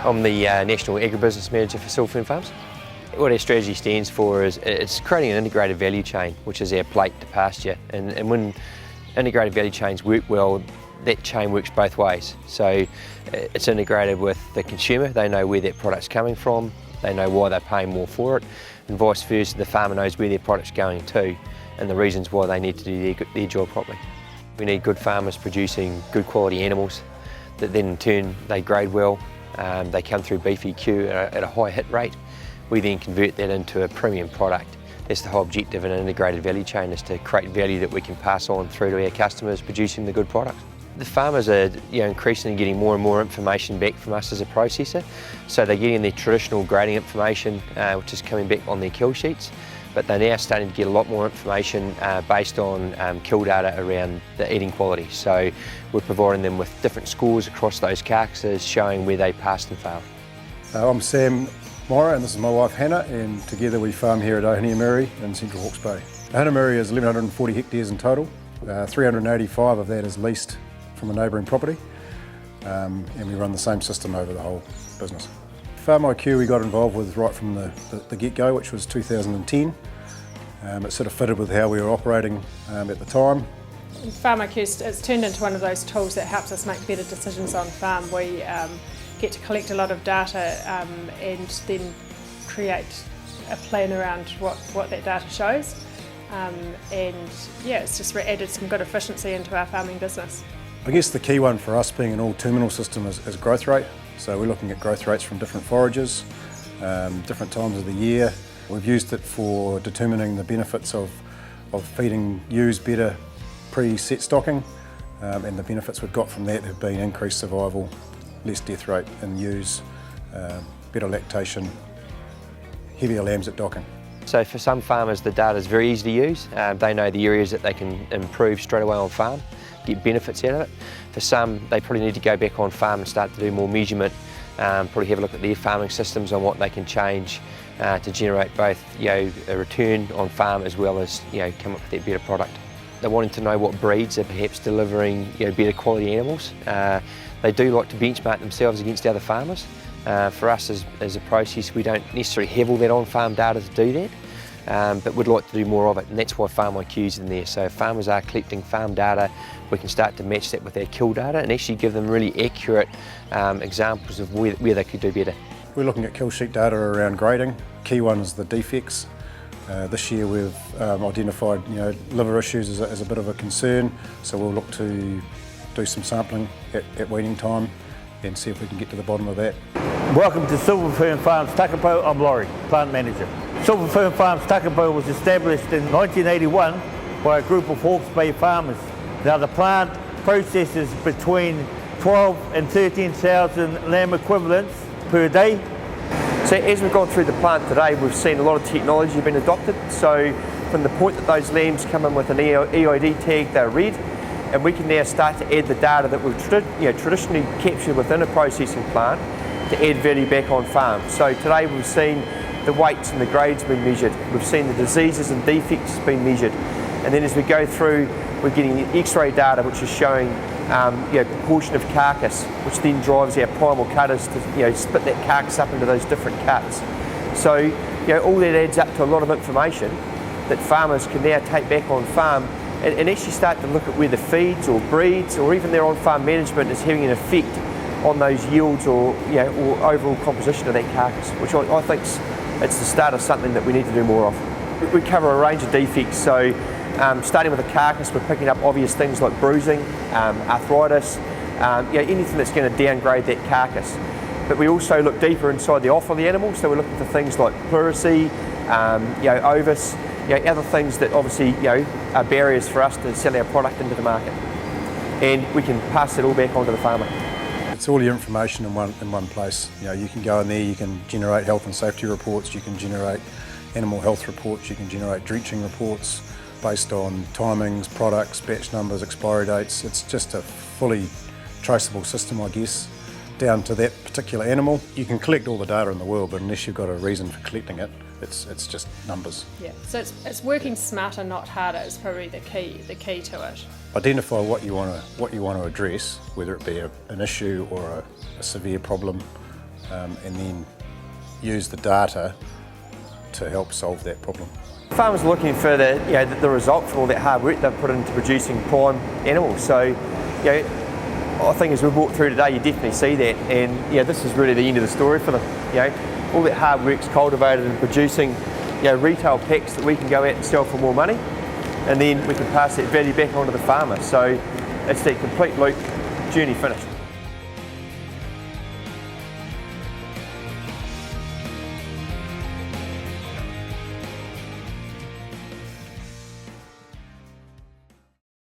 I'm the National Agribusiness Manager for Silver Fern Farms. What our strategy stands for is it's creating an integrated value chain, which is our plate to pasture. And when integrated value chains work well, that chain works both ways. So it's integrated with the consumer. They know where that product's coming from, they know why they're paying more for it, and vice versa, the farmer knows where their product's going to and the reasons why they need to do their job properly. We need good farmers producing good quality animals that then in turn they grade well, they come through BFEQ at a high hit rate. We then convert that into a premium product. That's the whole objective in an integrated value chain, is to create value that we can pass on through to our customers producing the good product. The farmers are increasingly getting more and more information back from us as a processor. So they're getting their traditional grading information, which is coming back on their kill sheets, but they're now starting to get a lot more information based on kill data around the eating quality. So we're providing them with different scores across those carcasses, showing where they passed and failed. I'm Sam Mora, and this is my wife Hannah, and together we farm here at Ohaniamiri in Central Hawke's Bay. Ohaniamiri is 1,140 hectares in total. 385 of that is leased from a neighbouring property, and we run the same system over the whole business. Farm IQ we got involved with right from the get-go, which was 2010. It sort of fitted with how we were operating at the time. Farm IQ has turned into one of those tools that helps us make better decisions on farm. We get to collect a lot of data and then create a plan around what that data shows. And yeah, it's just added some good efficiency into our farming business. I guess the key one for us being an all-terminal system is growth rate. So we're looking at growth rates from different forages, different times of the year. We've used it for determining the benefits of feeding ewes better pre-set stocking, and the benefits we've got from that have been increased survival, less death rate in ewes, better lactation, heavier lambs at docking. So for some farmers the data is very easy to use. They know the areas that they can improve straight away on farm, get benefits out of it. For some, they probably need to go back on farm and start to do more measurement, probably have a look at their farming systems on what they can change to generate both a return on farm as well as come up with that better product. They're wanting to know what breeds are perhaps delivering better quality animals. They do like to benchmark themselves against other farmers. For us as a process, we don't necessarily have all that on-farm data to do that, but we'd like to do more of it, and that's why Farm IQ is in there. So if farmers are collecting farm data, we can start to match that with our kill data and actually give them really accurate examples of where they could do better. We're looking at kill sheet data around grading. Key one is the defects. This year we've identified liver issues as a bit of a concern, so we'll look to do some sampling at weaning time and see if we can get to the bottom of that. Welcome to Silver Fern Farms Takapo. I'm Laurie, Plant Manager. Silver Fern Farms Takapo was established in 1981 by a group of Hawke's Bay farmers. Now the plant processes between 12 and 13,000 lamb equivalents per day. So as we've gone through the plant today, we've seen a lot of technology being adopted. So from the point that those lambs come in with an EID tag, they're red, and we can now start to add the data that we've traditionally captured within a processing plant to add value back on farm. So today we've seen the weights and the grades being measured, we've seen the diseases and defects being measured, and then as we go through we're getting X-ray data which is showing proportion of carcass, which then drives our primal cutters to split that carcass up into those different cuts. So all that adds up to a lot of information that farmers can now take back on farm and actually start to look at where the feeds or breeds or even their on-farm management is having an effect on those yields or overall composition of that carcass, which I think it's the start of something that we need to do more of. We cover a range of defects, so starting with the carcass, we're picking up obvious things like bruising, arthritis, anything that's going to downgrade that carcass. But we also look deeper inside the off of the animal, so we're looking for things like pleurisy, ovis, other things that obviously are barriers for us to sell our product into the market. And we can pass it all back onto the farmer. It's all your information in one place. You can go in there, you can generate health and safety reports, you can generate animal health reports, you can generate drenching reports based on timings, products, batch numbers, expiry dates. It's just a fully traceable system, I guess, down to that particular animal. You can collect all the data in the world, but unless you've got a reason for collecting it, it's just numbers. Yeah, so it's working smarter, not harder, is probably the key to it. Identify what you want to address, whether it be an issue or a severe problem, and then use the data to help solve that problem. Farmers are looking for the result from all that hard work they've put into producing prime animals. So, I think as we walk through today, you definitely see that, and this is really the end of the story for them. All that hard work's cultivated in producing, retail packs that we can go out and sell for more money, and then we can pass that value back onto the farmer. So it's that complete loop, journey finished.